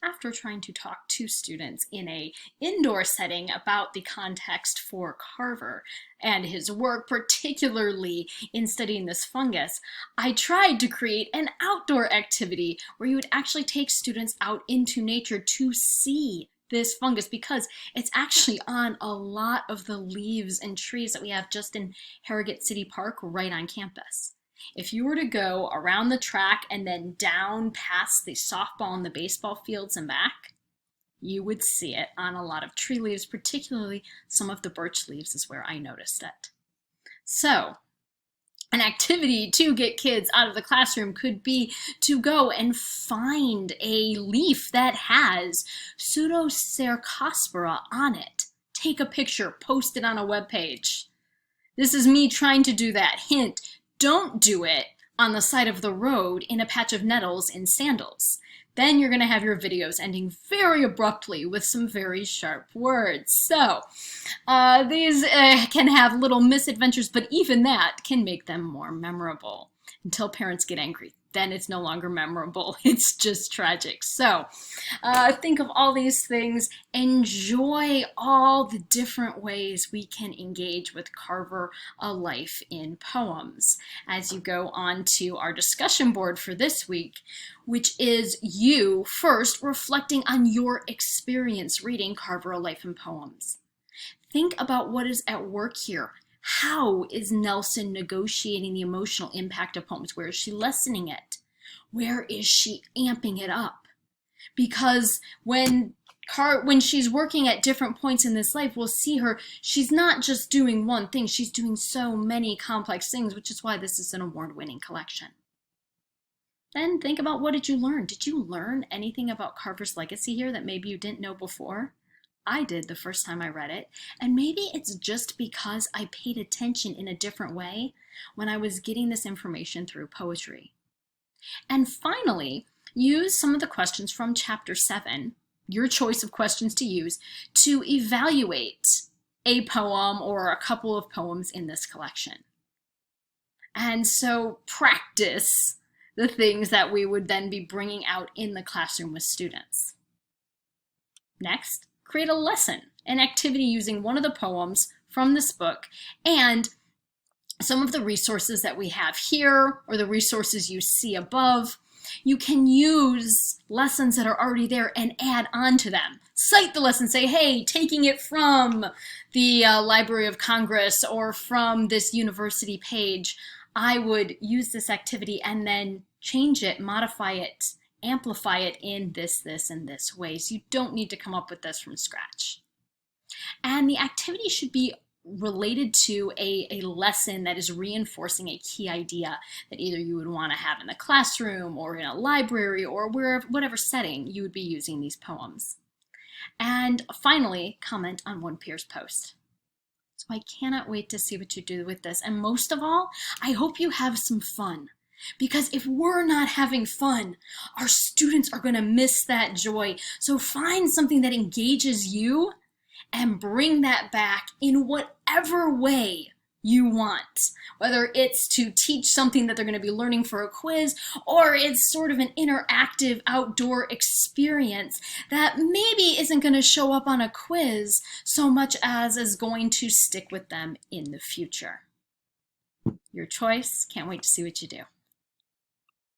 After trying to talk to students in an indoor setting about the context for Carver and his work, particularly in studying this fungus, I tried to create an outdoor activity where you would actually take students out into nature to see this fungus, because it's actually on a lot of the leaves and trees that we have just in Harrogate City Park right on campus. If you were to go around the track and then down past the softball and the baseball fields and back, you would see it on a lot of tree leaves, particularly some of the birch leaves is where I noticed it. So, an activity to get kids out of the classroom could be to go and find a leaf that has Pseudocercospora on it. Take a picture, post it on a web page. This is me trying to do that. Hint, don't do it on the side of the road in a patch of nettles in sandals. Then you're going to have your videos ending very abruptly with some very sharp words. So these can have little misadventures, but even that can make them more memorable until parents get angry. Then it's no longer memorable. It's just tragic. So think of all these things. Enjoy all the different ways we can engage with Carver, A Life in Poems, as you go on to our discussion board for this week, which is you first reflecting on your experience reading Carver, A Life in Poems. Think about what is at work here. How is Nelson negotiating the emotional impact of poems? Where is she lessening it? Where is she amping it up? Because when she's working at different points in this life, we'll see her, she's not just doing one thing, she's doing so many complex things, which is why this is an award-winning collection. Then think about, what did you learn? Did you learn anything about Carver's legacy here that maybe you didn't know before? I did the first time I read it, and maybe it's just because I paid attention in a different way when I was getting this information through poetry. And finally, use some of the questions from Chapter 7, your choice of questions to use, to evaluate a poem or a couple of poems in this collection. And so practice the things that we would then be bringing out in the classroom with students. Next, create a lesson, an activity using one of the poems from this book and some of the resources that we have here or the resources you see above. You can use lessons that are already there and add on to them. Cite the lesson, say, hey, taking it from the Library of Congress or from this university page, I would use this activity and then change it, modify it, amplify it in this, and this ways. You don't need to come up with this from scratch. And the activity should be related to a lesson that is reinforcing a key idea that either you would want to have in the classroom or in a library or whatever setting you would be using these poems. And finally, comment on one peer's post. So I cannot wait to see what you do with this. And most of all, I hope you have some fun. Because if we're not having fun, our students are going to miss that joy. So find something that engages you and bring that back in whatever way you want. Whether it's to teach something that they're going to be learning for a quiz, or it's sort of an interactive outdoor experience that maybe isn't going to show up on a quiz so much as is going to stick with them in the future. Your choice. Can't wait to see what you do.